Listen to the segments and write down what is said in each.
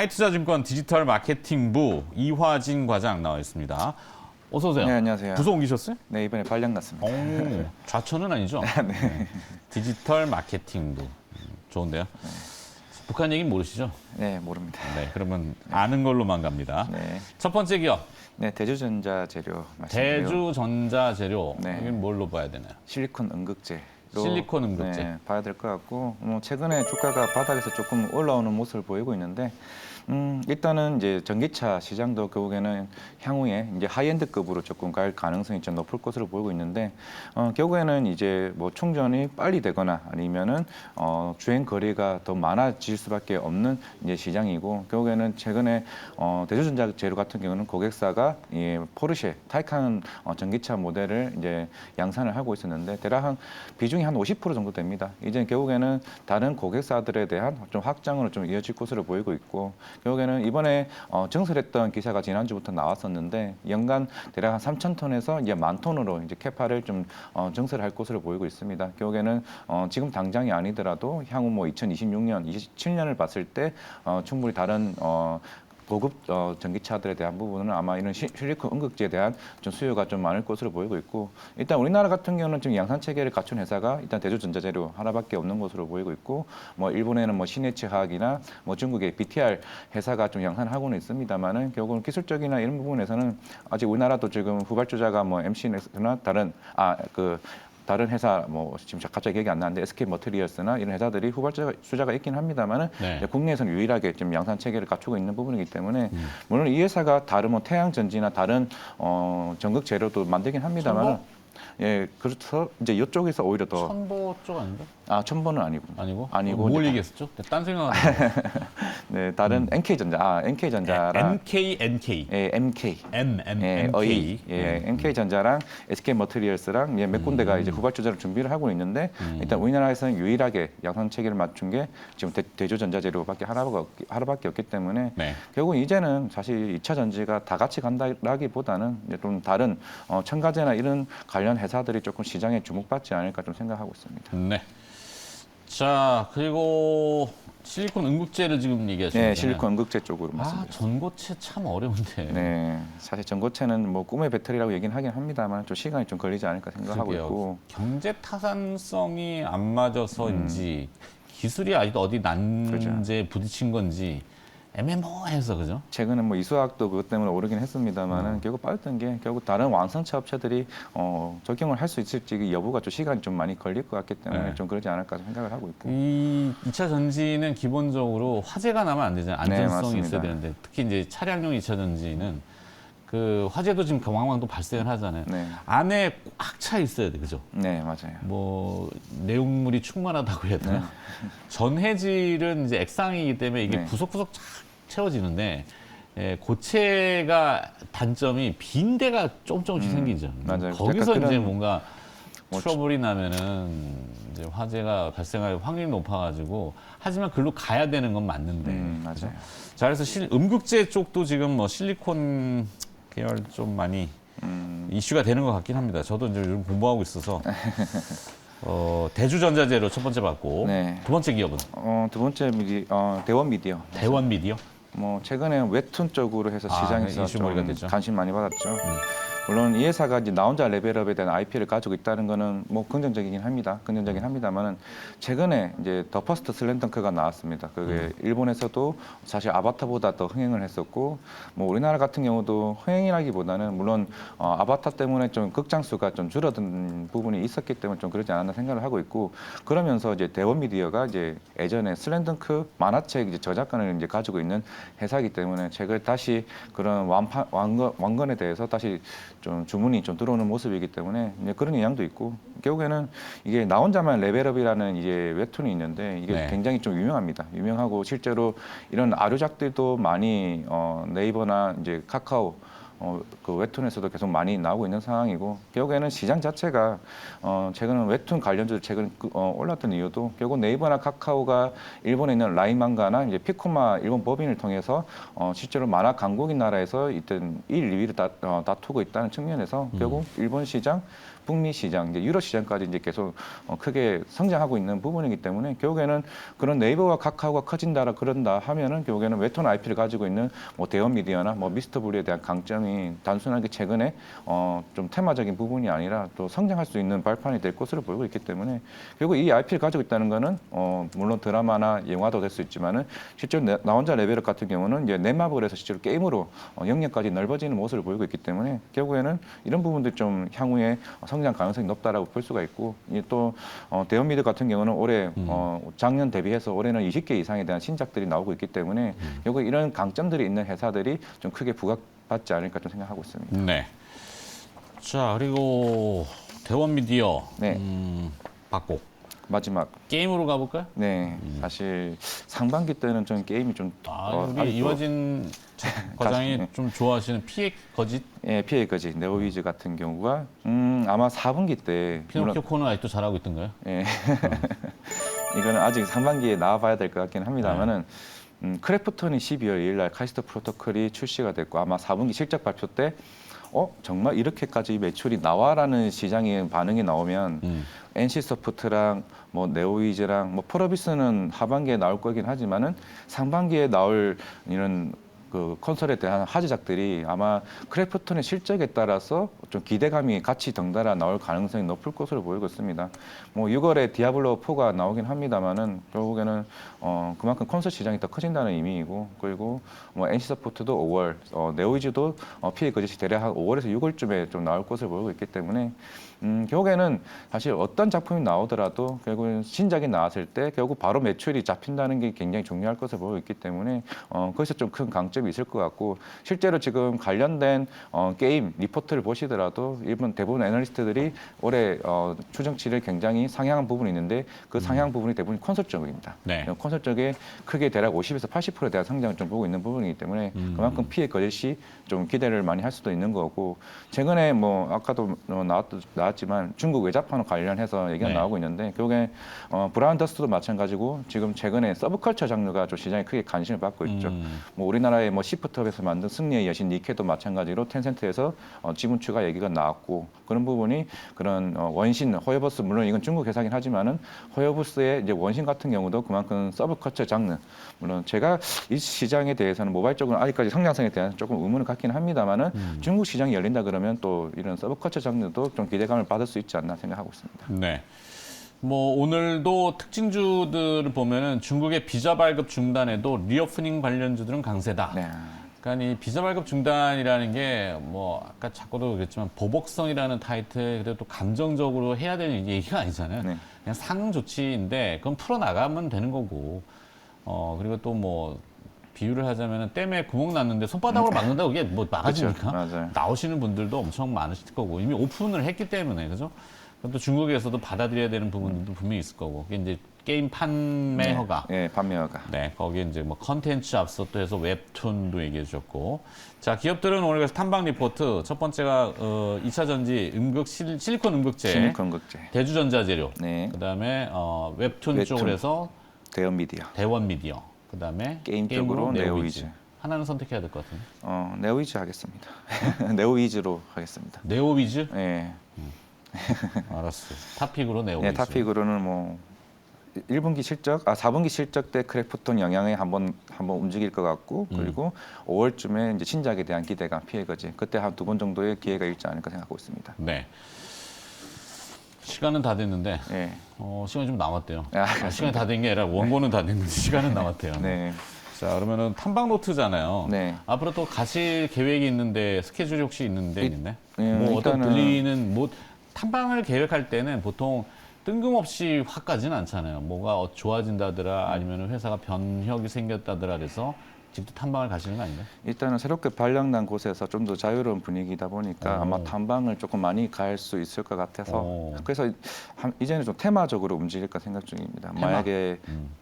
하이투자증권 디지털 마케팅부 이화진 과장 나와 있습니다. 어서 오세요. 네, 안녕하세요. 부서 옮기셨어요? 네, 이번에 발령 났습니다. 오, 좌천은 아니죠? 네. 디지털 마케팅부. 좋은데요. 북한 얘기는 모르시죠? 네, 모릅니다. 네, 그러면 아는 걸로만 갑니다. 네. 첫 번째 기업, 네, 대주전자 재료 말씀드려요. 대주전자재료. 네. 이건 뭘로 봐야 되나요? 실리콘 응급제. 실리콘 응급제. 네, 봐야 될 것 같고, 최근에 주가가 바닥에서 조금 올라오는 모습을 보이고 있는데, 일단은 이제 전기차 시장도 결국에는 향후에 이제 하이엔드급으로 조금 갈 가능성이 좀 높을 것으로 보이고 있는데, 결국에는 이제 뭐 충전이 빨리 되거나 아니면은 주행 거리가 더 많아질 수밖에 없는 이제 시장이고, 결국에는 최근에 대주전자 재료 같은 경우는 고객사가 이 포르쉐 타이칸 전기차 모델을 이제 양산을 하고 있었는데 대략 한 비중이 한 50% 정도 됩니다. 이제 결국에는 다른 고객사들에 대한 좀 확장으로 좀 이어질 것으로 보이고 있고, 결국에는 이번에 증설했던 기사가 지난주부터 나왔었는데 연간 대략 한 3,000톤에서 이제 10,000톤으로 이제 캐파를 좀 증설할 것으로 보이고 있습니다. 결국에는 지금 당장이 아니더라도 향후 뭐 2026년, 27년을 봤을 때 충분히 다른 고급 전기차들에 대한 부분은 아마 이런 실리콘 응급제에 대한 좀 수요가 좀 많을 것으로 보이고 있고, 일단 우리나라 같은 경우는 지금 양산 체계를 갖춘 회사가 일단 대주전자재료 하나밖에 없는 것으로 보이고 있고, 뭐 일본에는 뭐 시네츠 화학이나 뭐 중국의 BTR 회사가 좀 양산을 하고는 있습니다만은 결국은 기술적이나 이런 부분에서는 아직 우리나라도 지금 후발주자가 뭐 MC넥스나 다른 회사 뭐 지금 갑자기 기억이 안 나는데 SK 머티리얼스나 이런 회사들이 후발주자가 있긴 합니다만은 네. 국내에서는 유일하게 지금 양산 체계를 갖추고 있는 부분이기 때문에 물론 이 회사가 다른 뭐 태양 전지나 다른 전극 재료도 만들긴 합니다만은 예, 그래서 이제 이쪽에서 오히려 더 천보 쪽 아닌가? 천보는 아니고 아니고 뭘 얘기했었죠? 딴 생각하는 네, 다른 NK전자랑 NK. 예, MK MK. NK전자랑 SK 머티리얼스랑 몇 군데가 이제 후발주자를 준비를 하고 있는데 일단 우리나라에서는 유일하게 양산 체계를 맞춘 게 지금 대주전자재료밖에 하나밖에 없기 때문에 네. 결국 이제는 사실 2차 전지가 다 같이 간다라기보다는 이제 좀 다른 첨가제나 이런 관련 회사들이 조금 시장에 주목받지 않을까 좀 생각하고 있습니다. 네. 자, 그리고 실리콘 응급제를 지금 얘기하시는 네, 실리콘 응급제 쪽으로 아, 말씀드렸습니다. 전고체 참 어려운데. 네, 사실 전고체는 뭐 꿈의 배터리라고 얘기는 하긴 합니다만 좀 시간이 좀 걸리지 않을까 생각하고 그러게요. 있고. 경제 타산성이 안 맞아서인지 기술이 아직도 어디 난제에 부딪힌 건지 애매모호해서 그죠? 최근에 뭐 이수학도 그것 때문에 오르긴 했습니다만은 결국 빠졌던 게 결국 다른 완성차 업체들이 적용을 할 수 있을지 그 여부가 좀 시간이 좀 많이 걸릴 것 같기 때문에 네. 좀 그러지 않을까 생각을 하고 있고. 이 2차 전지는 기본적으로 화재가 나면 안 되잖아요. 네, 안전성이 맞습니다. 있어야 되는데 특히 이제 차량용 2차 전지는 그 화재도 지금 경황망도 발생을 하잖아요. 네, 안에 꽉 차 있어야 돼, 그죠? 네 맞아요. 뭐 내용물이 충만하다고 해야 되나? 네. 전해질은 이제 액상이기 때문에 이게 네. 구석구석 쫙 채워지는데 고체가 단점이 빈 데가 조금씩 생기죠. 맞아요. 거기서 약간 이제 그런 뭔가 뭐 트러블이 나면은 이제 화재가 발생할 확률이 높아가지고 하지만 글로 가야 되는 건 맞는데. 맞아요. 자, 그래서 음극재 쪽도 지금 뭐 실리콘 계열 좀 많이 이슈가 되는 것 같긴 합니다. 저도 이제 요즘 공부하고 있어서 대주전자재료 첫 번째 봤고 네. 두 번째 기업은 두 번째 대원 미디어. 대원 미디어. 뭐 최근에 웹툰 쪽으로 해서 시장에서 이슈머리가 좀 됐죠. 관심 많이 받았죠. 물론 이 회사가 이제 나 혼자 레벨업에 대한 IP를 가지고 있다는 거는 뭐 긍정적이긴 합니다. 긍정적이긴 합니다만은 최근에 이제 더 퍼스트 슬램덩크가 나왔습니다. 그게 일본에서도 사실 아바타보다 더 흥행을 했었고, 뭐 우리나라 같은 경우도 흥행이라기보다는 물론 아바타 때문에 좀 극장 수가 좀 줄어든 부분이 있었기 때문에 좀 그러지 않았나 생각을 하고 있고, 그러면서 이제 대원 미디어가 이제 예전에 슬램덩크 만화책 이제 저작권을 이제 가지고 있는 회사이기 때문에 최근에 다시 그런 완건에 대해서 다시 좀 주문이 좀 들어오는 모습이기 때문에 이제 그런 영향도 있고, 결국에는 이게 나 혼자만 레벨업이라는 이제 웹툰이 있는데 이게 네. 굉장히 좀 유명합니다. 유명하고 실제로 이런 아류작들도 많이 네이버나 이제 카카오 그 웹툰에서도 계속 많이 나오고 있는 상황이고 결국에는 시장 자체가 최근에 웹툰 관련주들 최근 올랐던 이유도 결국 네이버나 카카오가 일본에 있는 라인만가나 이제 피코마 일본 법인을 통해서 실제로 만화 강국인 나라에서 있던 1, 2위를 다투고 있다는 측면에서 결국 일본 시장, 북미 시장, 이제 유럽 시장까지 이제 계속 크게 성장하고 있는 부분이기 때문에 결국에는 그런 네이버와 카카오가 커진다라 그런다 하면은 결국에는 웹툰 IP를 가지고 있는 뭐 대원 미디어나 뭐 미스터 블루에 대한 강점이 단순하게 최근에 좀 테마적인 부분이 아니라 또 성장할 수 있는 발판이 될 것으로 보이고 있기 때문에 결국 이 IP를 가지고 있다는 거는 물론 드라마나 영화도 될 수 있지만은 실제로 나 혼자 레벨업 같은 경우는 이제 넷마블에서 실제로 게임으로 영역까지 넓어지는 모습을 보이고 있기 때문에 결국에는 이런 부분들 좀 향후에 성장 가능성이 높다라고 볼 수가 있고 또 대원 미디어 같은 경우는 올해 작년 대비해서 올해는 20개 이상에 대한 신작들이 나오고 있기 때문에 결국 이런 강점들이 있는 회사들이 좀 크게 부각받지 않을까 좀 생각하고 있습니다. 네. 자, 그리고 대원 미디어 네. 받고 마지막 게임으로 가볼까요? 네 사실 상반기 때는 좀 게임이 좀 우리 아직도 이화진 과장이 네. 좀 좋아하시는 피해 거짓 예, 피해까지 네오위즈 같은 경우가 아마 4분기 때 피노키오 코너 아직도 잘하고 있던가요? 예. 이거는 아직 상반기에 나와봐야 될 것 같긴 합니다만은 크래프톤이 12월 2일 날 카이스트 프로토콜이 출시가 됐고 아마 4분기 실적 발표 때 정말 이렇게까지 매출이 나와라는 시장의 반응이 나오면 NC소프트랑 뭐 네오위즈랑 뭐 프로비스는 하반기에 나올 거긴 하지만은 상반기에 나올 이런 그 콘솔에 대한 화제작들이 아마 크래프톤의 실적에 따라서 좀 기대감이 같이 덩달아 나올 가능성이 높을 것으로 보이고 있습니다. 뭐 6월에 디아블로 4가 나오긴 합니다만은 결국에는 그만큼 콘솔 시장이 더 커진다는 의미이고 그리고 뭐 NC소프트도 5월, 네오이즈도 피해 거짓이 대략 한 5월에서 6월쯤에 좀 나올 것으로 보이고 있기 때문에 결국에는 사실 어떤 작품이 나오더라도 결국은 신작이 나왔을 때 결국 바로 매출이 잡힌다는 게 굉장히 중요할 것으로 보이고 있기 때문에 거기서 좀 큰 강점이 있을 것 같고 실제로 지금 관련된 게임 리포트를 보시더라도 일본 대부분 애널리스트들이 올해 추정치를 굉장히 상향한 부분이 있는데 그 상향 부분이 대부분 콘솔 쪽입니다. 네. 콘솔 쪽에 크게 대략 50에서 80%에 대한 성장을 좀 보고 있는 부분이기 때문에 그만큼 피해 거짓이 좀 기대를 많이 할 수도 있는 거고 최근에 뭐 아까도 나왔지만 중국 외자판 관련해서 얘기가 네. 나오고 있는데 결국에 브라운 더스트도 마찬가지고 지금 최근에 서브컬처 장르가 좀 시장에 크게 관심을 받고 있죠. 뭐 우리나라의 뭐 시프트업에서 만든 승리의 여신 니케도 마찬가지로 텐센트에서 지분 추가 얘기가 나왔고 그런 부분이 그런 원신 호여버스 물론 이건 중국 회사긴 하지만은 호여버스의 이제 원신 같은 경우도 그만큼 서브컬처 장르 물론 제가 이 시장에 대해서는 모바일적으로 아직까지 성장성에 대한 조금 의문을 갖긴 합니다만은 중국 시장이 열린다 그러면 또 이런 서브컬처 장르도 좀 기대감을 받을 수 있지 않나 생각하고 있습니다. 네. 뭐 오늘도 특징주들을 보면은 중국의 비자 발급 중단에도 리오프닝 관련주들은 강세다. 네. 그러니까 이 비자 발급 중단이라는 게 뭐 아까 자꾸도 그랬지만 보복성이라는 타이틀 그래도 또 감정적으로 해야 되는 얘기가 아니잖아요. 네. 그냥 상응 조치인데 그건 풀어 나가면 되는 거고. 그리고 또 뭐 비유를 하자면은 댐에 구멍 났는데 손바닥으로 막는다고 그게 뭐 막아집니까? 그렇죠. 맞아요. 나오시는 분들도 엄청 많으실 거고 이미 오픈을 했기 때문에 그죠? 또 중국에서도 받아들여야 되는 부분들도 분명히 있을 거고 그게 이제 게임 판매 허가. 네, 판매 허가. 네, 거기에 이제 뭐 컨텐츠 앞서 또 해서 웹툰도 얘기해 주셨고. 자, 기업들은 오늘 그래서 탐방 리포트 첫 번째가 2차 전지 실리콘 음극재, 실리콘 극재. 대주전자재료. 네. 그다음에 웹툰 웹툰. 쪽으로 해서 대형 미디어. 대원 미디어. 그다음에 게임 쪽으로 네오위즈. 하나는 선택해야 될 것 같은데. 네오위즈 하겠습니다. 네오위즈로 하겠습니다. 네오위즈? 네. 알았어. 탑픽으로 네오위즈. 네, 탑픽으로는 뭐 1분기 실적, 4분기 실적 때 크래프톤 영향에 한번 움직일 것 같고 그리고 5월쯤에 이제 신작에 대한 기대감, 피해거지. 그때 한 2번 정도의 기회가 있지 않을까 생각하고 있습니다. 네. 시간은 다 됐는데 네. 시간이 좀 남았대요. 아, 시간이 다 된 게 아니라 원고는 다 됐는데 시간은 남았대요. 네. 자, 그러면은 탐방 노트잖아요. 네. 앞으로 또 가실 계획이 있는데 스케줄이 혹시 있는데 있네? 뭐 어떤 일단은 들리는 뭐 탐방을 계획할 때는 보통 뜬금없이 확 가지는 않잖아요. 뭐가 좋아진다더라 아니면 회사가 변혁이 생겼다더라 그래서 직접 탐방을 가시는 거 아닌가요? 일단은 새롭게 발령난 곳에서 좀 더 자유로운 분위기다 보니까 오. 아마 탐방을 조금 많이 갈 수 있을 것 같아서 오. 그래서 이제는 좀 테마적으로 움직일까 생각 중입니다. 테마? 만약에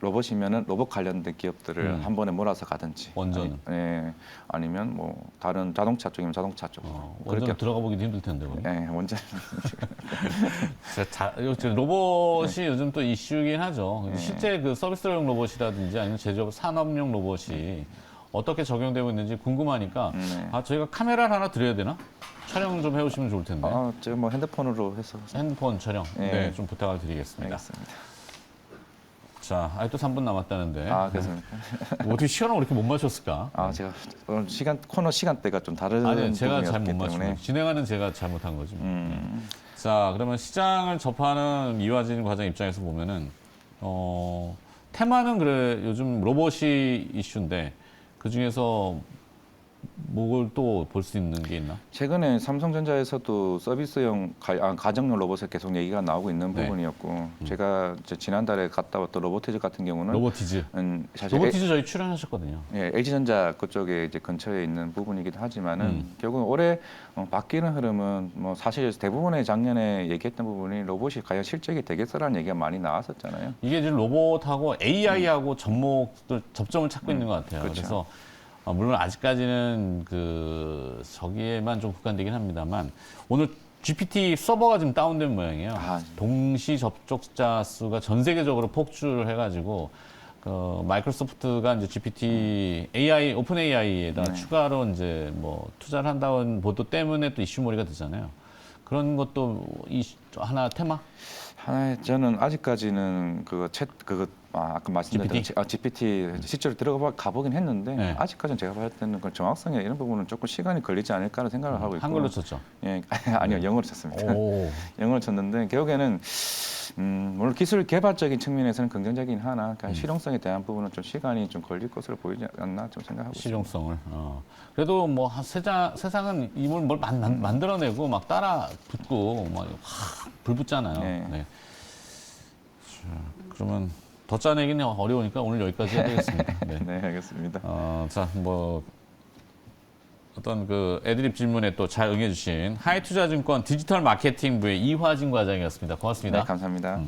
로봇이면은 로봇 관련된 기업들을 한 번에 몰아서 가든지 원전은? 아니면 뭐 다른 자동차 쪽이면 자동차 쪽 원전 들어가 보기도 힘들 텐데. 거기. 원전 로봇이 요즘 또 이슈긴 하죠. 실제 그 서비스용 로봇이라든지 아니면 제조업 산업용 로봇이 어떻게 적용되고 있는지 궁금하니까 저희가 카메라를 하나 드려야 되나? 촬영 좀 해오시면 좋을 텐데. 제가 뭐 핸드폰으로 해서 핸드폰 촬영 좀 부탁을 드리겠습니다. 알겠습니다. 자, 아직도 3분 남았다는데. 그렇습니까? 어떻게 시간을 그렇게 못 맞췄을까? 제가 오늘 코너 시간대가 좀 다른 아니, 제가 잘 못 부분이었기 맞추고 때문에 진행하는 제가 잘못한 거지. 자, 그러면 시장을 접하는 이화진 과장 입장에서 보면은 테마는 그래 요즘 로봇이 이슈인데 그 중에서 뭘 또 볼 수 있는 게 있나? 최근에 삼성전자에서도 서비스용 가정용 로봇에 계속 얘기가 나오고 있는 네. 부분이었고 제가 이제 지난달에 갔다 왔던 로보티즈 같은 경우는 로보티즈. 사실 로보티즈 저희 출연하셨거든요. LG전자 그쪽에 이제 근처에 있는 부분이기도 하지만은 결국 올해 바뀌는 흐름은 뭐 사실 대부분의 작년에 얘기했던 부분이 로봇이 과연 실적이 되겠어라는 얘기가 많이 나왔었잖아요. 이게 지금 로봇하고 AI하고 접점을 찾고 있는 것 같아요. 그렇죠. 그래서 물론 아직까지는 저기에만 좀 국한되긴 합니다만 오늘 GPT 서버가 지금 다운된 모양이에요. 동시 접촉자 수가 전 세계적으로 폭주를 해가지고 마이크로소프트가 이제 GPT AI 오픈 AI에다 추가로 이제 뭐 투자를 한다는 보도 때문에 또 이슈몰이가 되잖아요. 그런 것도 하나 테마? 하나의 저는 아직까지는 아까 말씀드린 GPT 실제로 들어가 보긴 했는데 아직까지는 제가 봤을 때는 그 정확성이나 이런 부분은 조금 시간이 걸리지 않을까라는 생각을 하고 있고 한글로 쳤죠? 아니요 영어로 쳤습니다. 영어로 쳤는데 결국에는 물론 기술 개발적인 측면에서는 긍정적이긴 하나 실용성에 대한 부분은 좀 시간이 좀 걸릴 것으로 보이지 않나 좀 생각하고 있습니다. 실용성을. 그래도 뭐 세상은 뭘 만들어내고 막 따라 붙고 막 불 붙잖아요. 네. 자, 그러면 더 짜내기는 어려우니까 오늘 여기까지 해야 되겠습니다. 네. 네, 알겠습니다. 자, 뭐 어떤 애드립 질문에 또 잘 응해주신 하이투자증권 디지털 마케팅부의 이화진 과장이었습니다. 고맙습니다. 네, 감사합니다.